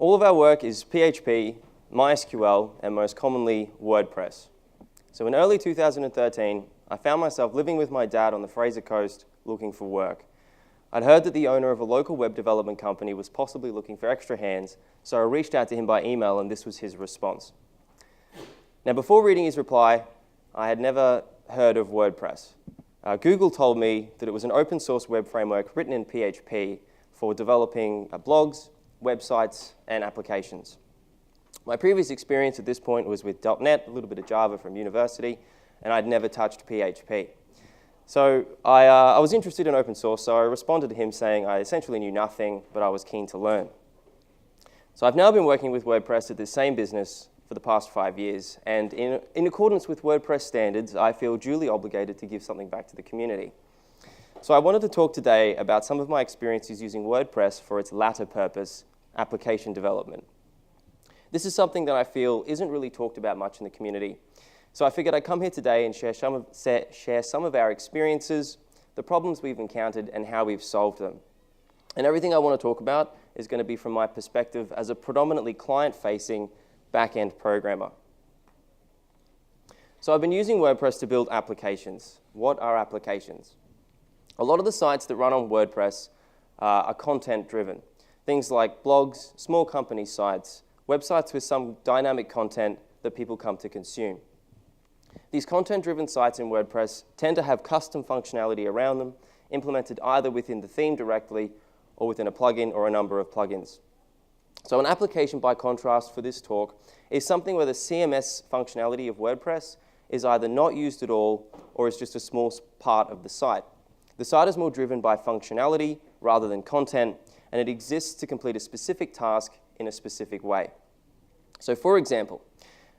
All of our work is PHP, MySQL, and most commonly WordPress. So in early 2013, I found myself living with my dad on the Fraser Coast looking for work. I'd heard that the owner of a local web development company was possibly looking for extra hands, so I reached out to him by email, and this was his response. Now, before reading his reply, I had never heard of WordPress. Google told me that it was an open source web framework written in PHP for developing blogs, websites, and applications. My previous experience at this point was with .NET, a little bit of Java from university, and I'd never touched PHP. So I was interested in open source, so I responded to him saying I essentially knew nothing, but I was keen to learn. So I've now been working with WordPress at this same business for the past 5 years, and in accordance with WordPress standards, I feel duly obligated to give something back to the community. So I wanted to talk today about some of my experiences using WordPress for its latter purpose, application development. This is something that I feel isn't really talked about much in the community. So I figured I'd come here today and share some of our experiences, the problems we've encountered, and how we've solved them. And everything I want to talk about is going to be from my perspective as a predominantly client-facing back-end programmer. So I've been using WordPress to build applications. What are applications? A lot of the sites that run on WordPress are content-driven. Things like blogs, small company sites, websites with some dynamic content that people come to consume. These content-driven sites in WordPress tend to have custom functionality around them, implemented either within the theme directly or within a plugin or a number of plugins. So an application, by contrast, for this talk is something where the CMS functionality of WordPress is either not used at all or is just a small part of the site. The site is more driven by functionality rather than content, and it exists to complete a specific task in a specific way. So for example,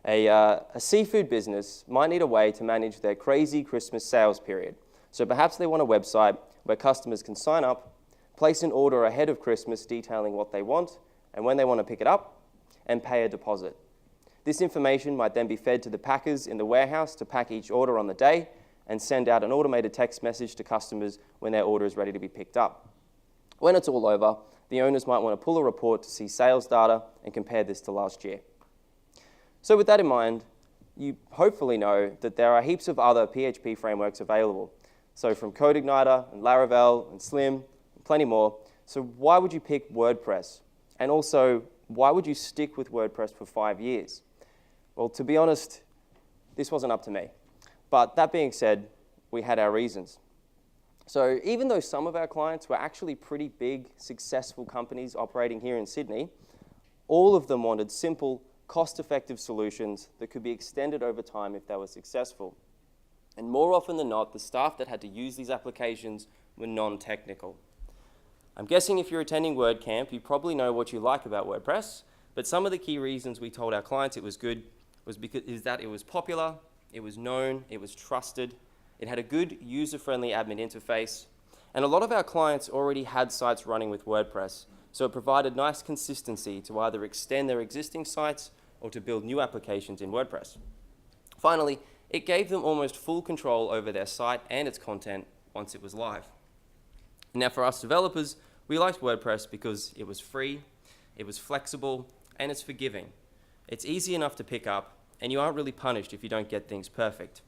a seafood business might need a way to manage their crazy Christmas sales period. So perhaps they want a website where customers can sign up, place an order ahead of Christmas detailing what they want and when they want to pick it up, and pay a deposit. This information might then be fed to the packers in the warehouse to pack each order on the day and send out an automated text message to customers when their order is ready to be picked up. When it's all over, the owners might want to pull a report to see sales data and compare this to last year. So with that in mind, you hopefully know that there are heaps of other PHP frameworks available. So from CodeIgniter and Laravel and Slim, and plenty more. So why would you pick WordPress? And also, why would you stick with WordPress for 5 years? Well, to be honest, this wasn't up to me. But that being said, we had our reasons. So even though some of our clients were actually pretty big, successful companies operating here in Sydney, all of them wanted simple, cost-effective solutions that could be extended over time if they were successful. And more often than not, the staff that had to use these applications were non-technical. I'm guessing if you're attending WordCamp, you probably know what you like about WordPress, but some of the key reasons we told our clients it was good is that it was popular, it was known, it was trusted, it had a good user-friendly admin interface, and a lot of our clients already had sites running with WordPress, so it provided nice consistency to either extend their existing sites or to build new applications in WordPress. Finally, it gave them almost full control over their site and its content once it was live. Now for us developers, we liked WordPress because it was free, it was flexible, and it's forgiving. It's easy enough to pick up, and you aren't really punished if you don't get things perfect.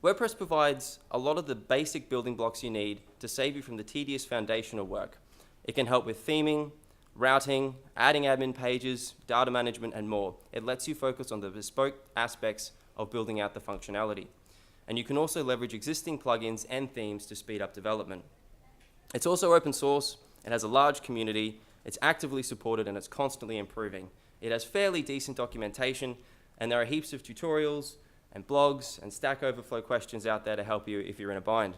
WordPress provides a lot of the basic building blocks you need to save you from the tedious foundational work. It can help with theming, routing, adding admin pages, data management, and more. It lets you focus on the bespoke aspects of building out the functionality. And you can also leverage existing plugins and themes to speed up development. It's also open source, it has a large community, it's actively supported, and it's constantly improving. It has fairly decent documentation, and there are heaps of tutorials and blogs and Stack Overflow questions out there to help you if you're in a bind.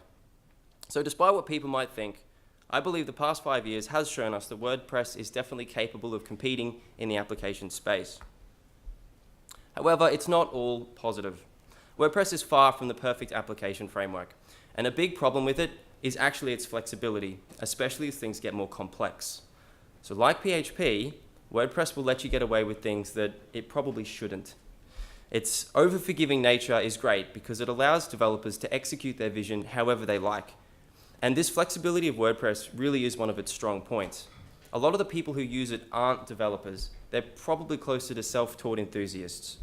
So despite what people might think, I believe the past 5 years has shown us that WordPress is definitely capable of competing in the application space. However, it's not all positive. WordPress is far from the perfect application framework, and a big problem with it is actually its flexibility, especially as things get more complex. So like PHP, WordPress will let you get away with things that it probably shouldn't. Its over-forgiving nature is great because it allows developers to execute their vision however they like. And this flexibility of WordPress really is one of its strong points. a lot of the people who use it aren't developers. They're probably closer to self-taught enthusiasts.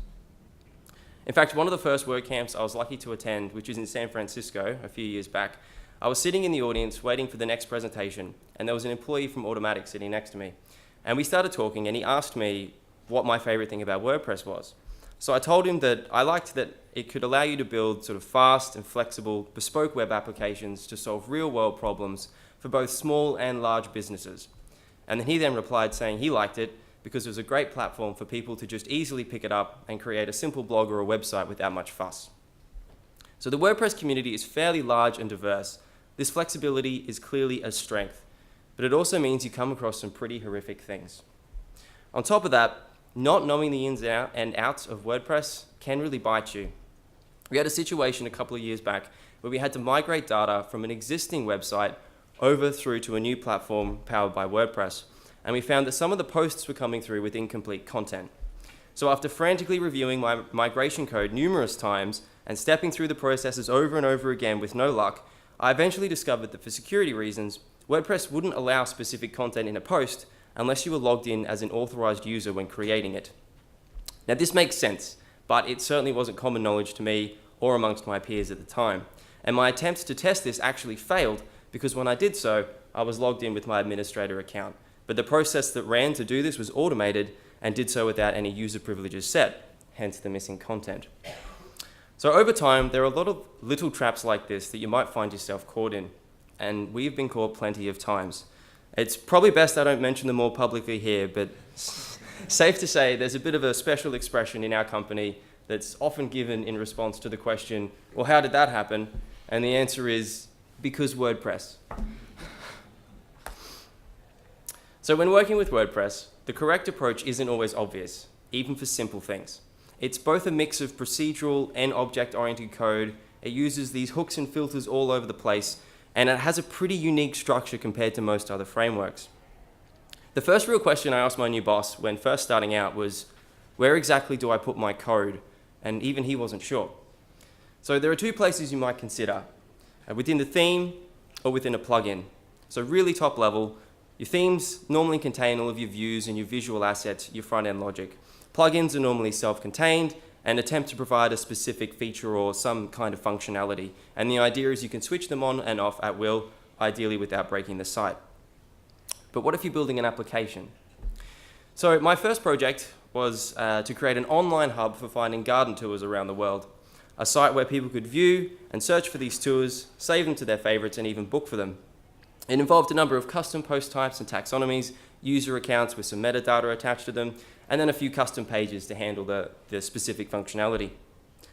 In fact, one of the first WordCamps I was lucky to attend, which was in San Francisco a few years back, I was sitting in the audience waiting for the next presentation, and there was an employee from Automatic sitting next to me. And we started talking, and he asked me what my favorite thing about WordPress was. So I told him that I liked that it could allow you to build sort of fast and flexible bespoke web applications to solve real-world problems for both small and large businesses. And then he replied saying he liked it because it was a great platform for people to just easily pick it up and create a simple blog or a website without much fuss. So the WordPress community is fairly large and diverse. This flexibility is clearly a strength, but it also means you come across some pretty horrific things. On top of that, not knowing the ins and outs of WordPress can really bite you. We had a situation a couple of years back where we had to migrate data from an existing website over through to a new platform powered by WordPress, and we found that some of the posts were coming through with incomplete content. So after frantically reviewing my migration code numerous times and stepping through the processes over and over again with no luck, I eventually discovered that for security reasons, WordPress wouldn't allow specific content in a post unless you were logged in as an authorized user when creating it. Now this makes sense, but it certainly wasn't common knowledge to me or amongst my peers at the time. And my attempts to test this actually failed because when I did so, I was logged in with my administrator account. But the process that ran to do this was automated and did so without any user privileges set, hence the missing content. So over time, there are a lot of little traps like this that you might find yourself caught in, and we've been caught plenty of times. It's probably best I don't mention them all publicly here, but safe to say there's a bit of a special expression in our company that's often given in response to the question, well, how did that happen? And the answer is, because WordPress. So when working with WordPress, the correct approach isn't always obvious, even for simple things. It's both a mix of procedural and object-oriented code. It uses these hooks and filters all over the place, and it has a pretty unique structure compared to most other frameworks. The first real question I asked my new boss when first starting out was, where exactly do I put my code? And even he wasn't sure. So there are two places you might consider, within the theme or within a plugin. So really top level, your themes normally contain all of your views and your visual assets, your front-end logic. Plugins are normally self-contained and attempt to provide a specific feature or some kind of functionality. And the idea is you can switch them on and off at will, ideally without breaking the site. But what if you're building an application? So my first project was to create an online hub for finding garden tours around the world. A site where people could view and search for these tours, save them to their favorites, and even book for them. It involved a number of custom post types and taxonomies, user accounts with some metadata attached to them, and then a few custom pages to handle the specific functionality.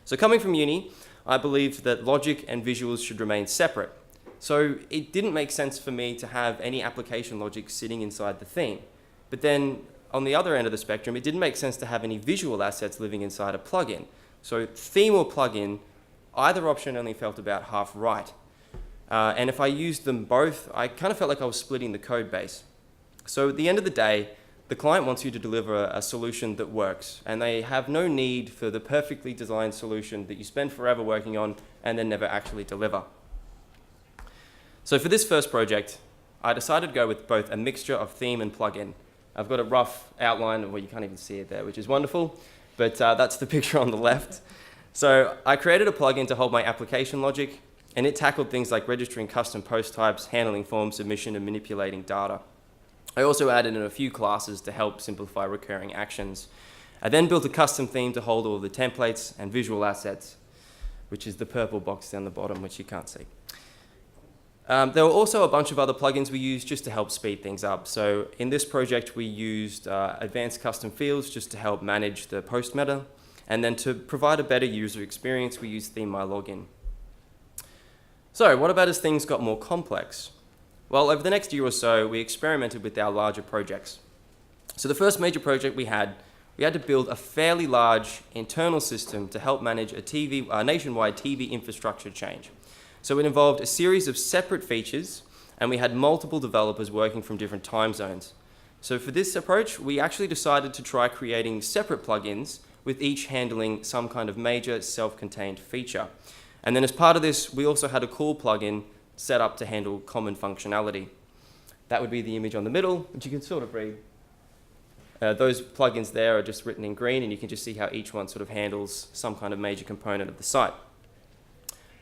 So coming from uni, I believed that logic and visuals should remain separate. So it didn't make sense for me to have any application logic sitting inside the theme. But then on the other end of the spectrum, it didn't make sense to have any visual assets living inside a plugin. So theme or plugin, either option only felt about half right. And if I used them both, I kind of felt like I was splitting the code base. So at the end of the day, the client wants you to deliver a solution that works, and they have no need for the perfectly designed solution that you spend forever working on and then never actually deliver. So for this first project, I decided to go with both a mixture of theme and plugin. I've got a rough outline, well, you can't even see it there, which is wonderful, but that's the picture on the left. So I created a plugin to hold my application logic, and it tackled things like registering custom post types, handling form submission, and manipulating data. I also added in a few classes to help simplify recurring actions. I then built a custom theme to hold all of the templates and visual assets, which is the purple box down the bottom, which you can't see. There were also a bunch of other plugins we used just to help speed things up. So in this project, we used advanced custom fields just to help manage the post meta. And then to provide a better user experience, we used Theme My Login. So what about as things got more complex? Well, over the next year or so, we experimented with our larger projects. So the first major project we had to build a fairly large internal system to help manage a nationwide TV infrastructure change. So it involved a series of separate features, and we had multiple developers working from different time zones. So for this approach, we actually decided to try creating separate plugins with each handling some kind of major self-contained feature. And then as part of this, we also had a cool plugin set up to handle common functionality. That would be the image on the middle, which you can sort of read. Those plugins there are just written in green, and you can just see how each one sort of handles some kind of major component of the site.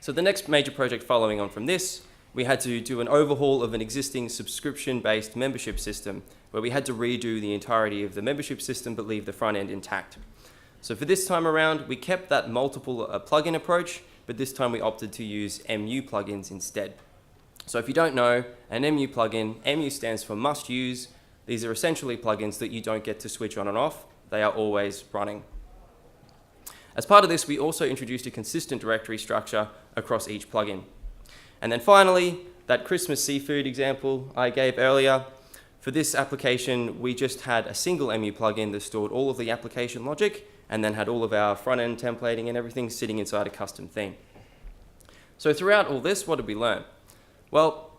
So the next major project following on from this, we had to do an overhaul of an existing subscription-based membership system, where we had to redo the entirety of the membership system but leave the front end intact. So for this time around, we kept that multiple plugin approach, but this time we opted to use MU plugins instead. So if you don't know, an MU plugin, MU stands for must use. These are essentially plugins that you don't get to switch on and off. They are always running. As part of this, we also introduced a consistent directory structure across each plugin. And then finally, that Christmas seafood example I gave earlier, for this application, we just had a single MU plugin that stored all of the application logic and then had all of our front-end templating and everything sitting inside a custom theme. So throughout all this, what did we learn? Well,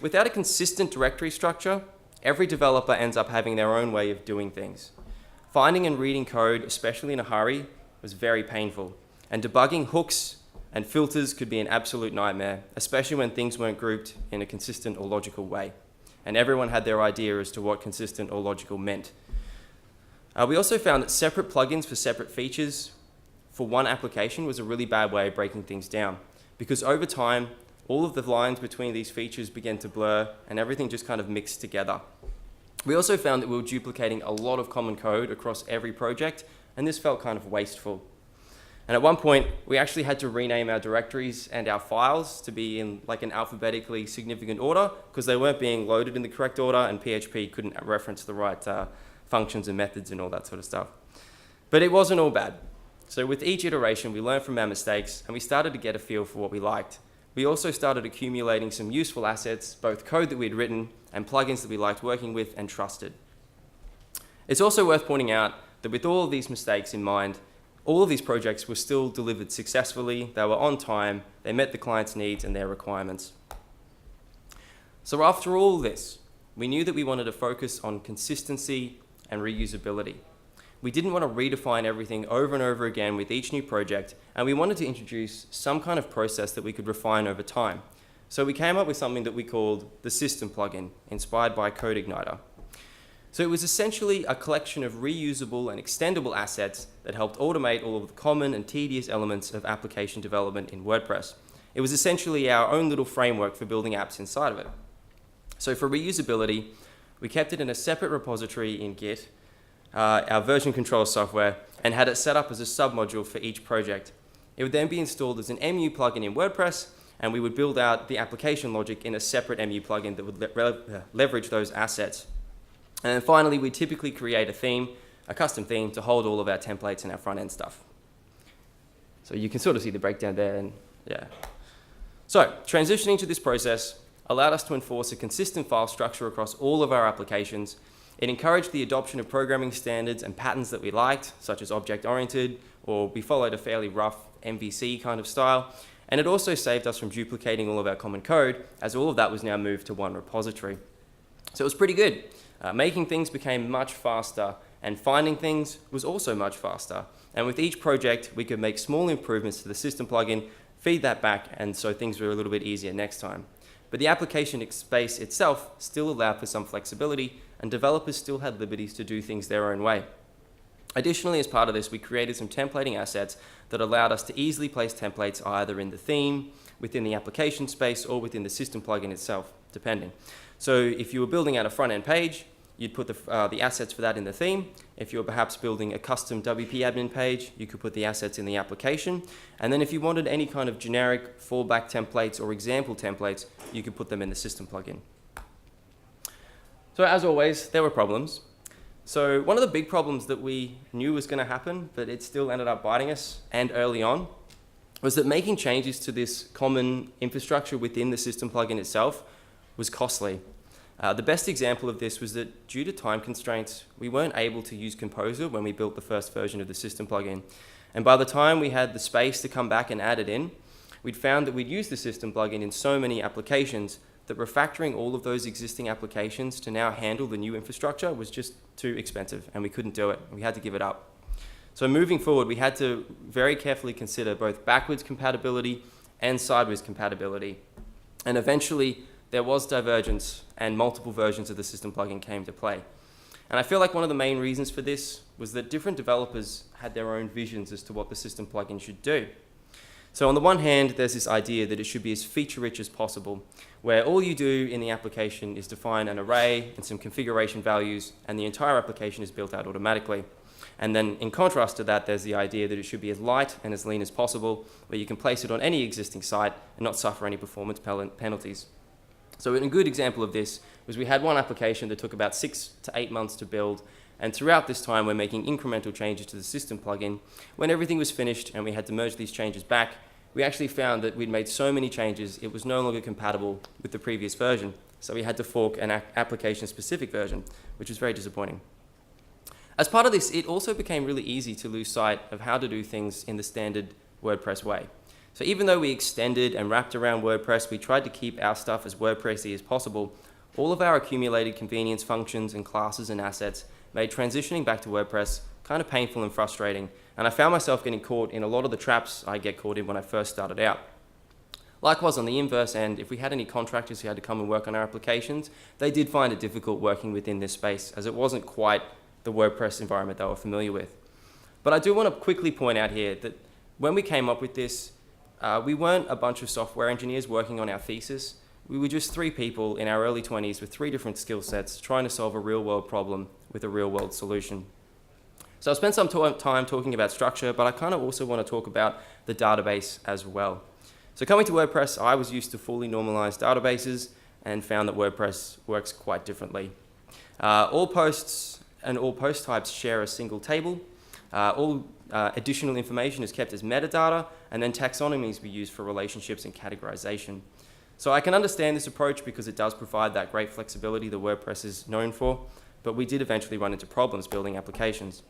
without a consistent directory structure, every developer ends up having their own way of doing things. Finding and reading code, especially in a hurry, was very painful, and debugging hooks and filters could be an absolute nightmare, especially when things weren't grouped in a consistent or logical way, and everyone had their idea as to what consistent or logical meant. We also found that separate plugins for separate features for one application was a really bad way of breaking things down, because over time, all of the lines between these features began to blur and everything just kind of mixed together. We also found that we were duplicating a lot of common code across every project, and this felt kind of wasteful. And at one point, we actually had to rename our directories and our files to be in like an alphabetically significant order because they weren't being loaded in the correct order and PHP couldn't reference the right functions and methods and all that sort of stuff. But it wasn't all bad. So with each iteration, we learned from our mistakes and we started to get a feel for what we liked. We also started accumulating some useful assets, both code that we'd written and plugins that we liked working with and trusted. It's also worth pointing out that with all of these mistakes in mind, all of these projects were still delivered successfully, they were on time, they met the client's needs and their requirements. So after all this, we knew that we wanted to focus on consistency and reusability. We didn't want to redefine everything over and over again with each new project, and we wanted to introduce some kind of process that we could refine over time. So we came up with something that we called the System plugin, inspired by CodeIgniter. So it was essentially a collection of reusable and extendable assets that helped automate all of the common and tedious elements of application development in WordPress. It was essentially our own little framework for building apps inside of it. So for reusability, we kept it in a separate repository in Git, our version control software, and had it set up as a submodule for each project. It would then be installed as an MU plugin in WordPress, and we would build out the application logic in a separate MU plugin that would leverage those assets. And then finally, we typically create a theme, a custom theme, to hold all of our templates and our front-end stuff. So you can sort of see the breakdown there, and yeah. So transitioning to this process allowed us to enforce a consistent file structure across all of our applications. It encouraged the adoption of programming standards and patterns that we liked, such as object-oriented, or we followed a fairly rough MVC kind of style. And it also saved us from duplicating all of our common code, as all of that was now moved to one repository. So it was pretty good. Making things became much faster, and finding things was also much faster. And with each project, we could make small improvements to the System plugin, feed that back, and so things were a little bit easier next time. But the application space itself still allowed for some flexibility, and developers still had liberties to do things their own way. Additionally, as part of this, we created some templating assets that allowed us to easily place templates either in the theme, within the application space, or within the System plugin itself, depending. So if you were building out a front-end page, you'd put the assets for that in the theme. If you were perhaps building a custom WP admin page, you could put the assets in the application. And then if you wanted any kind of generic fallback templates or example templates, you could put them in the System plugin. So as always, there were problems. So one of the big problems that we knew was going to happen, but it still ended up biting us, and early on, was that making changes to this common infrastructure within the System plugin itself was costly. The best example of this was that due to time constraints, we weren't able to use Composer when we built the first version of the System plugin. And by the time we had the space to come back and add it in, we'd found that we'd used the System plugin in so many applications that refactoring all of those existing applications to now handle the new infrastructure was just too expensive, and we couldn't do it. We had to give it up. So moving forward, we had to very carefully consider both backwards compatibility and sideways compatibility. And eventually, there was divergence and multiple versions of the system plugin came to play. And I feel like one of the main reasons for this was that different developers had their own visions as to what the system plugin should do. So on the one hand, there's this idea that it should be as feature-rich as possible, where all you do in the application is define an array and some configuration values, and the entire application is built out automatically. And then in contrast to that, there's the idea that it should be as light and as lean as possible, where you can place it on any existing site and not suffer any performance penalties. So a good example of this was we had one application that took about 6 to 8 months to build, and throughout this time we're making incremental changes to the system plugin. When everything was finished and we had to merge these changes back, we actually found that we'd made so many changes it was no longer compatible with the previous version. So we had to fork an application-specific version, which was very disappointing. As part of this, it also became really easy to lose sight of how to do things in the standard WordPress way. So even though we extended and wrapped around WordPress, we tried to keep our stuff as WordPressy as possible. All of our accumulated convenience functions and classes and assets made transitioning back to WordPress kind of painful and frustrating, and I found myself getting caught in a lot of the traps I get caught in when I first started out. Likewise, on the inverse end, if we had any contractors who had to come and work on our applications, they did find it difficult working within this space, as it wasn't quite the WordPress environment they were familiar with. But I do want to quickly point out here that when we came up with this, we weren't a bunch of software engineers working on our thesis. We were just 3 people in our early 20s with 3 different skill sets trying to solve a real-world problem with a real-world solution. So I've spent some time talking about structure, but I kind of also want to talk about the database as well. So coming to WordPress, I was used to fully normalized databases and found that WordPress works quite differently. All posts and all post types share a single table. All additional information is kept as metadata, and then taxonomies we use for relationships and categorization. So I can understand this approach because it does provide that great flexibility that WordPress is known for, but we did eventually run into problems building applications.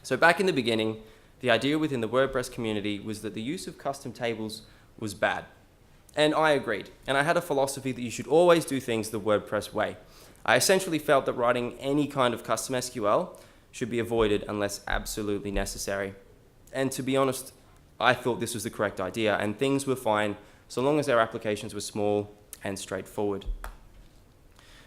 So back in the beginning, the idea within the WordPress community was that the use of custom tables was bad. And I agreed. And I had a philosophy that you should always do things the WordPress way. I essentially felt that writing any kind of custom SQL should be avoided unless absolutely necessary. And to be honest, I thought this was the correct idea, and things were fine so long as our applications were small and straightforward.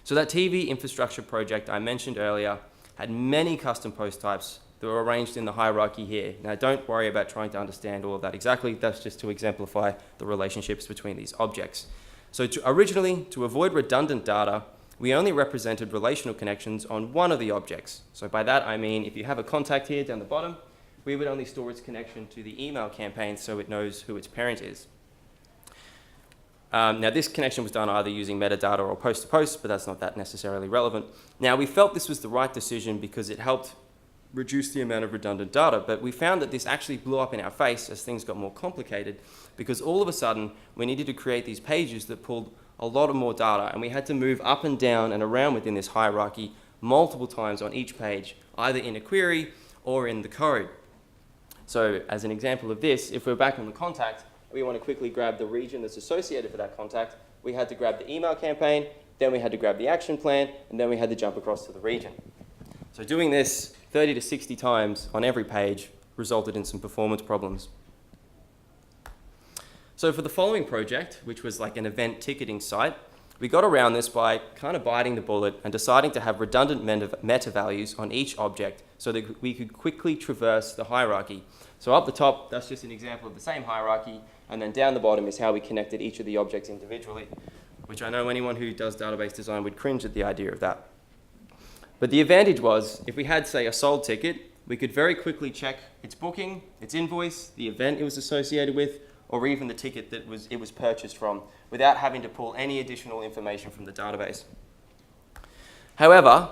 So that TV infrastructure project I mentioned earlier had many custom post types that were arranged in the hierarchy here. Now don't worry about trying to understand all of that exactly, that's just to exemplify the relationships between these objects. So originally, to avoid redundant data, we only represented relational connections on one of the objects. So by that I mean if you have a contact here down the bottom, we would only store its connection to the email campaign so it knows who its parent is. Now this connection was done either using metadata or post-to-post, but that's not that necessarily relevant. Now we felt this was the right decision because it helped reduce the amount of redundant data, but we found that this actually blew up in our face as things got more complicated, because all of a sudden we needed to create these pages that pulled a lot of more data, and we had to move up and down and around within this hierarchy multiple times on each page, either in a query or in the code. So as an example of this, if we're back on the contact, we want to quickly grab the region that's associated with that contact, we had to grab the email campaign, then we had to grab the action plan, and then we had to jump across to the region. So doing this 30 to 60 times on every page resulted in some performance problems. So for the following project, which was like an event ticketing site, we got around this by kind of biting the bullet and deciding to have redundant meta values on each object so that we could quickly traverse the hierarchy. So up the top, that's just an example of the same hierarchy, and then down the bottom is how we connected each of the objects individually, which I know anyone who does database design would cringe at the idea of that. But the advantage was, if we had, say, a sold ticket, we could very quickly check its booking, its invoice, the event it was associated with, or even the ticket that it was purchased from, without having to pull any additional information from the database. However,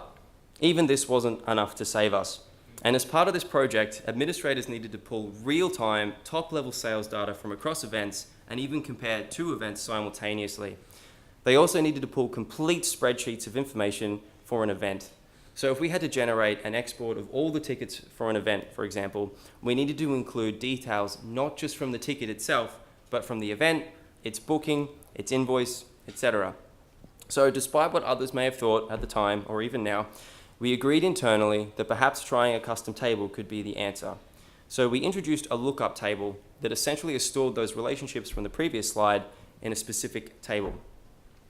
even this wasn't enough to save us. And as part of this project, administrators needed to pull real-time, top-level sales data from across events and even compare 2 events simultaneously. They also needed to pull complete spreadsheets of information for an event. So if we had to generate an export of all the tickets for an event, for example, we needed to include details not just from the ticket itself, but from the event, its booking, its invoice, etc. So despite what others may have thought at the time, or even now, we agreed internally that perhaps trying a custom table could be the answer. So we introduced a lookup table that essentially has stored those relationships from the previous slide in a specific table.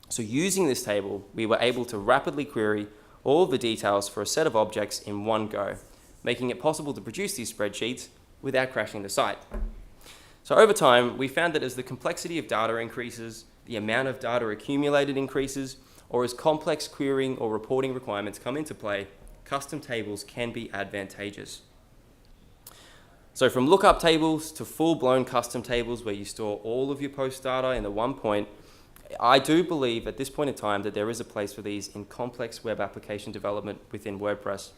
So using this table, we were able to rapidly query all of the details for a set of objects in one go, making it possible to produce these spreadsheets without crashing the site. So over time, we found that as the complexity of data increases, the amount of data accumulated increases, or as complex querying or reporting requirements come into play, custom tables can be advantageous. So from lookup tables to full-blown custom tables where you store all of your post data in the one point, I do believe at this point in time that there is a place for these in complex web application development within WordPress.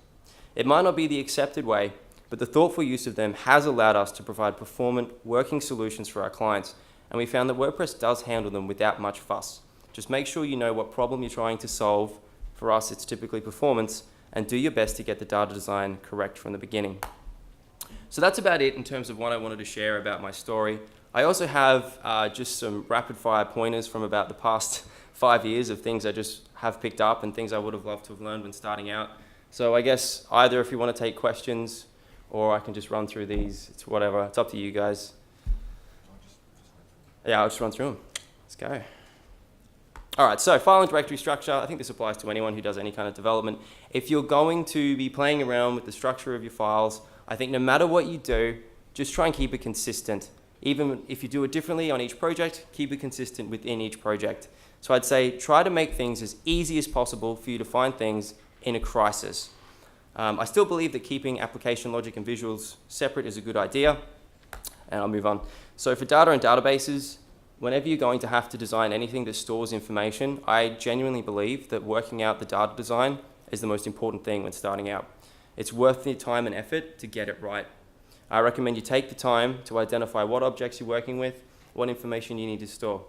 It might not be the accepted way, but the thoughtful use of them has allowed us to provide performant, working solutions for our clients, and we found that WordPress does handle them without much fuss. Just make sure you know what problem you're trying to solve. For us, it's typically performance, and do your best to get the data design correct from the beginning. So that's about it in terms of what I wanted to share about my story. I also have just some rapid fire pointers from about the past 5 years of things I just have picked up and things I would have loved to have learned when starting out. So I guess either if you want to take questions or I can just run through these, it's whatever, it's up to you guys. Yeah, I'll just run through them. Let's go. All right, so file and directory structure. I think this applies to anyone who does any kind of development. If you're going to be playing around with the structure of your files, I think no matter what you do, just try and keep it consistent. Even if you do it differently on each project, keep it consistent within each project. So I'd say try to make things as easy as possible for you to find things in a crisis. I still believe that keeping application logic and visuals separate is a good idea, and I'll move on. So for data and databases, whenever you're going to have to design anything that stores information, I genuinely believe that working out the data design is the most important thing when starting out. It's worth the time and effort to get it right. I recommend you take the time to identify what objects you're working with, what information you need to store.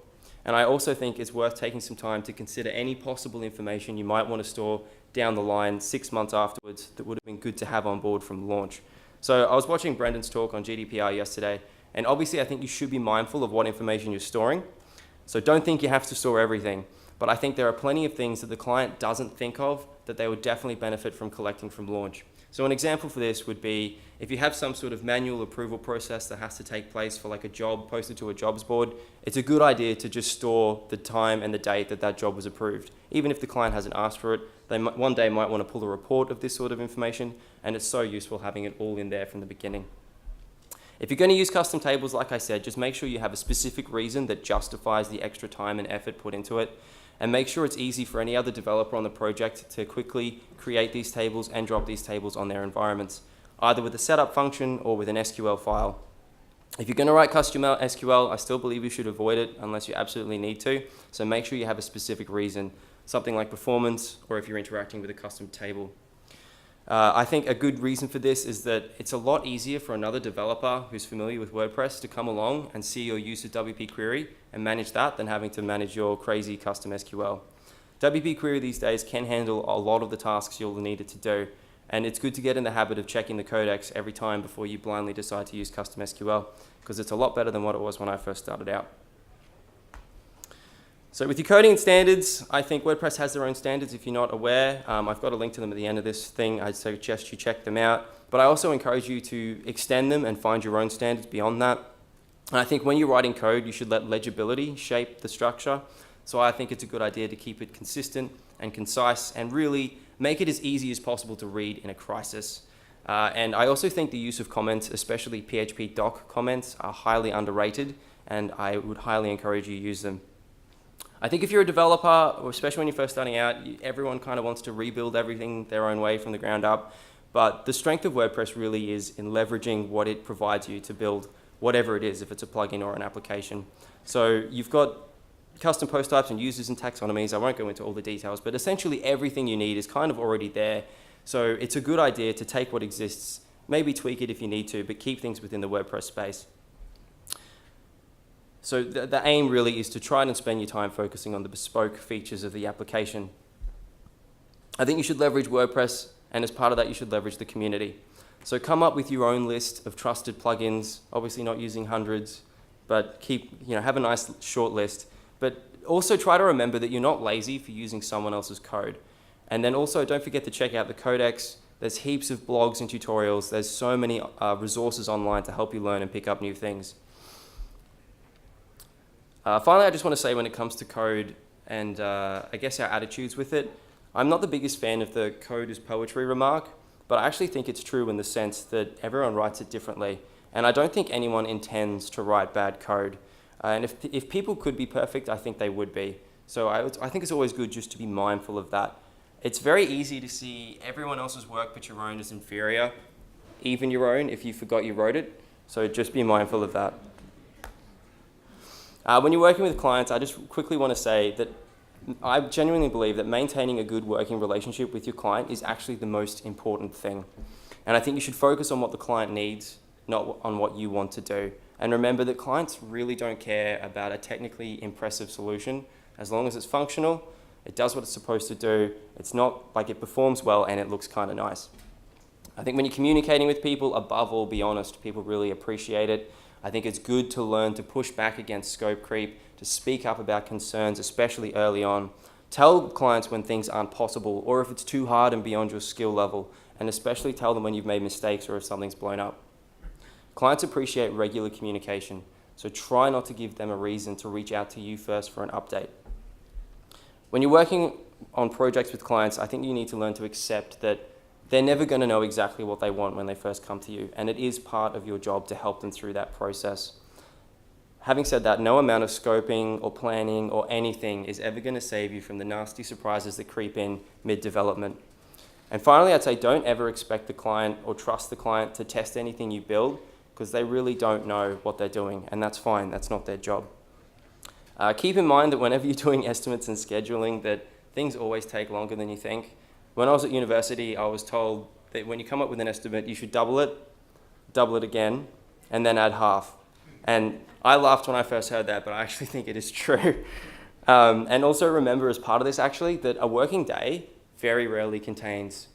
And I also think it's worth taking some time to consider any possible information you might want to store down the line 6 months afterwards that would have been good to have on board from launch. So I was watching Brendan's talk on GDPR yesterday, and obviously I think you should be mindful of what information you're storing. So don't think you have to store everything, but I think there are plenty of things that the client doesn't think of that they would definitely benefit from collecting from launch. So an example for this would be if you have some sort of manual approval process that has to take place for like a job posted to a jobs board, it's a good idea to just store the time and the date that that job was approved. Even if the client hasn't asked for it, they one day might want to pull a report of this sort of information, and it's so useful having it all in there from the beginning. If you're going to use custom tables, like I said, just make sure you have a specific reason that justifies the extra time and effort put into it. And make sure it's easy for any other developer on the project to quickly create these tables and drop these tables on their environments, either with a setup function or with an SQL file. If you're going to write custom SQL, I still believe you should avoid it unless you absolutely need to. So make sure you have a specific reason, something like performance, or if you're interacting with a custom table. I think a good reason for this is that it's a lot easier for another developer who's familiar with WordPress to come along and see your use of WP Query and manage that than having to manage your crazy custom SQL. WP Query these days can handle a lot of the tasks you'll need it to do, and it's good to get in the habit of checking the codex every time before you blindly decide to use custom SQL, because it's a lot better than what it was when I first started out. So with your coding and standards, I think WordPress has their own standards if you're not aware. I've got a link to them at the end of this thing. I'd suggest you check them out. But I also encourage you to extend them and find your own standards beyond that. And I think when you're writing code, you should let legibility shape the structure. So I think it's a good idea to keep it consistent and concise and really make it as easy as possible to read in a crisis. And I also think the use of comments, especially PHP doc comments, are highly underrated, and I would highly encourage you to use them. I think if you're a developer, or especially when you're first starting out, everyone kind of wants to rebuild everything their own way from the ground up. But the strength of WordPress really is in leveraging what it provides you to build whatever it is, if it's a plugin or an application. So you've got custom post types and users and taxonomies. I won't go into all the details, but essentially everything you need is kind of already there. So it's a good idea to take what exists, maybe tweak it if you need to, but keep things within the WordPress space. So the aim really is to try and spend your time focusing on the bespoke features of the application. I think you should leverage WordPress, and as part of that, you should leverage the community. So come up with your own list of trusted plugins, obviously not using hundreds, but have a nice short list. But also try to remember that you're not lazy for using someone else's code. And then also don't forget to check out the codex. There's heaps of blogs and tutorials. There's so many resources online to help you learn and pick up new things. Finally, I just want to say when it comes to code, and I guess our attitudes with it. I'm not the biggest fan of the code is poetry remark, but I actually think it's true in the sense that everyone writes it differently. And I don't think anyone intends to write bad code. And if people could be perfect, I think they would be. So I think it's always good just to be mindful of that. It's very easy to see everyone else's work but your own as inferior, even your own if you forgot you wrote it. So just be mindful of that. When you're working with clients, I just quickly want to say that I genuinely believe that maintaining a good working relationship with your client is actually the most important thing. And I think you should focus on what the client needs, not on what you want to do. And remember that clients really don't care about a technically impressive solution. As long as it's functional, it does what it's supposed to do, it's not like it performs well and it looks kind of nice. I think when you're communicating with people, above all, be honest. People really appreciate it. I think it's good to learn to push back against scope creep, to speak up about concerns, especially early on. Tell clients when things aren't possible or if it's too hard and beyond your skill level, and especially tell them when you've made mistakes or if something's blown up. Clients appreciate regular communication, so try not to give them a reason to reach out to you first for an update. When you're working on projects with clients, I think you need to learn to accept that they're never going to know exactly what they want when they first come to you, and it is part of your job to help them through that process. Having said that, no amount of scoping or planning or anything is ever going to save you from the nasty surprises that creep in mid-development. And finally, I'd say don't ever expect the client or trust the client to test anything you build, because they really don't know what they're doing, and that's fine, that's not their job. Keep in mind that whenever you're doing estimates and scheduling, that things always take longer than you think. When I was at university, I was told that when you come up with an estimate, you should double it again, and then add half. And I laughed when I first heard that, but I actually think it is true. And also remember, as part of this actually, that a working day very rarely contains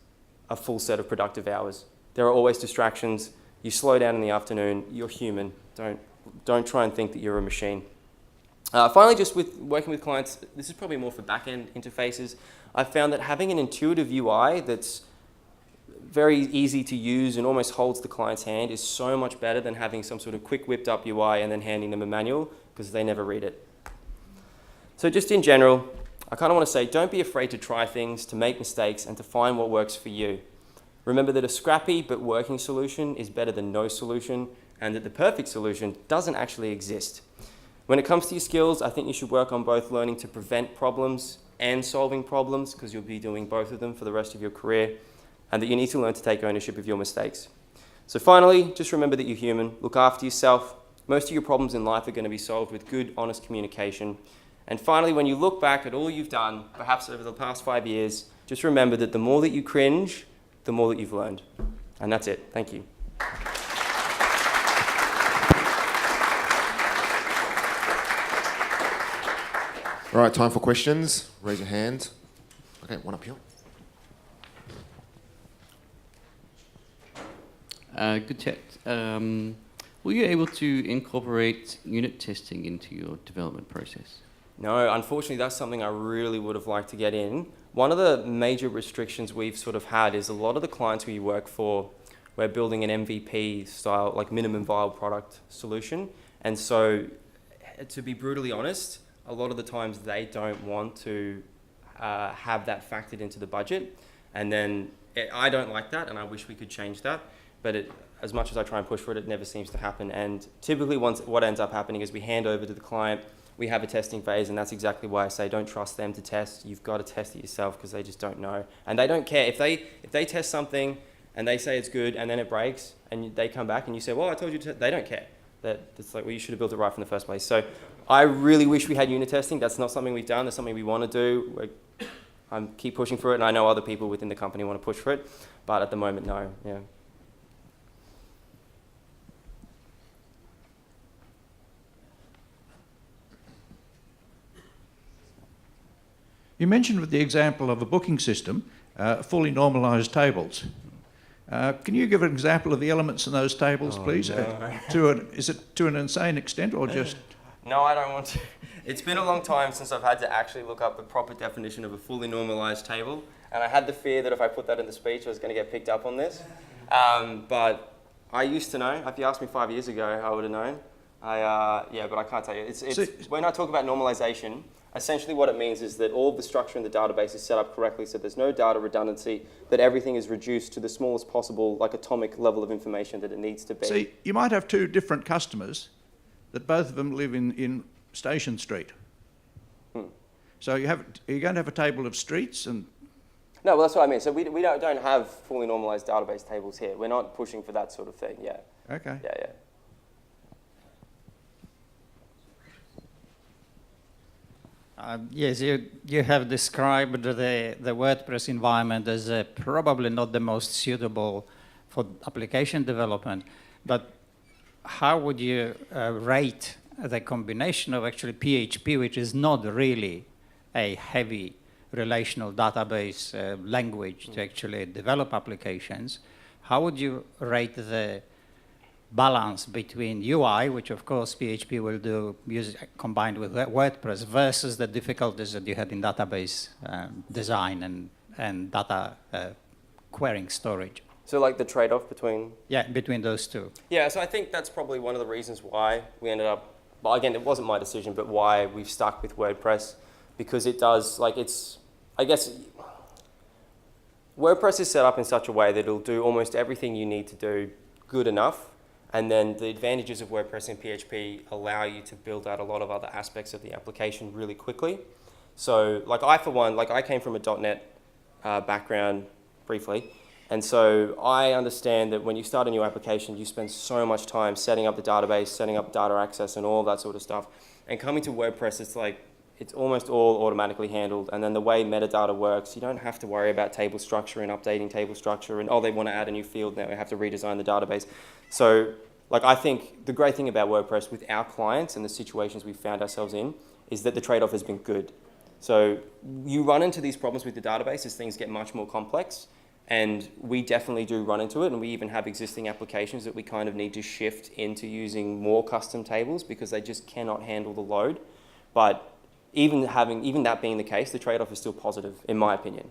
a full set of productive hours. There are always distractions. You slow down in the afternoon, you're human. Don't try and think that you're a machine. Finally, just with working with clients, this is probably more for back-end interfaces. I've found that having an intuitive UI that's very easy to use and almost holds the client's hand is so much better than having some sort of quick whipped up UI and then handing them a manual, because they never read it. So just in general, I kind of want to say, don't be afraid to try things, to make mistakes, and to find what works for you. Remember that a scrappy but working solution is better than no solution, and that the perfect solution doesn't actually exist. When it comes to your skills, I think you should work on both learning to prevent problems and solving problems, because you'll be doing both of them for the rest of your career, and that you need to learn to take ownership of your mistakes. So finally, just remember that you're human. Look after yourself. Most of your problems in life are going to be solved with good, honest communication. And finally, when you look back at all you've done, perhaps over the past 5 years, just remember that the more that you cringe, the more that you've learned. And that's it. Thank you. All right, time for questions. Raise your hand. Okay, one up here. Good chat. Were you able to incorporate unit testing into your development process? No, unfortunately, that's something I really would have liked to get in. One of the major restrictions we've sort of had is a lot of the clients we work for, we're building an MVP style, like minimum viable product solution. And so, to be brutally honest, a lot of the times they don't want to have that factored into the budget. And then I don't like that, and I wish we could change that. But as much as I try and push for it, it never seems to happen. And typically what ends up happening is we hand over to the client, we have a testing phase, and that's exactly why I say don't trust them to test. You've got to test it yourself, because they just don't know. And they don't care. If they test something and they say it's good and then it breaks and they come back and you say, well, I told you to, they don't care. That's like, well, you should have built it right from the first place. So I really wish we had unit testing. That's not something we've done. That's something we want to do. I keep pushing for it, and I know other people within the company want to push for it. But at the moment, no. Yeah. You mentioned with the example of a booking system, fully normalised tables. Can you give an example of the elements in those tables, please? No. Is it to an insane extent or just... No, I don't want to. It's been a long time since I've had to actually look up the proper definition of a fully normalised table, and I had the fear that if I put that in the speech, I was going to get picked up on this. But I used to know. If you asked me 5 years ago, I would have known. Yeah, but I can't tell you. It's when I talk about normalisation, Essentially what it means is that all of the structure in the database is set up correctly so there's no data redundancy, that everything is reduced to the smallest possible like atomic level of information that it needs to be. See, you might have two different customers that both of them live in Station Street. So you're going to have a table of streets and... No, well, that's what I mean. So we don't have fully normalized database tables here. We're not pushing for that sort of thing, yeah. Okay. Yeah. Yes, you have described the WordPress environment as probably not the most suitable for application development, but how would you rate the combination of actually PHP, which is not really a heavy relational database language to actually develop applications? How would you rate the balance between UI, which of course PHP will do combined with WordPress, versus the difficulties that you had in database design and data querying storage? So like the trade-off between... Yeah, between those two. Yeah, so I think that's probably one of the reasons why we ended up, well, again, it wasn't my decision, but why we've stuck with WordPress, because it does, like it's, I guess, WordPress is set up in such a way that it'll do almost everything you need to do good enough. And then the advantages of WordPress and PHP allow you to build out a lot of other aspects of the application really quickly. So like I, for one, like I came from a .NET background briefly. And so I understand that when you start a new application, you spend so much time setting up the database, setting up data access and all that sort of stuff. And coming to WordPress, it's like, it's almost all automatically handled. And then the way metadata works, you don't have to worry about table structure and updating table structure and, oh, they want to add a new field, now we have to redesign the database. So like, I think the great thing about WordPress with our clients and the situations we've found ourselves in is that the trade-off has been good. So you run into these problems with the database as things get much more complex. And we definitely do run into it, and we even have existing applications that we kind of need to shift into using more custom tables because they just cannot handle the load. But even that being the case, the trade-off is still positive, in my opinion.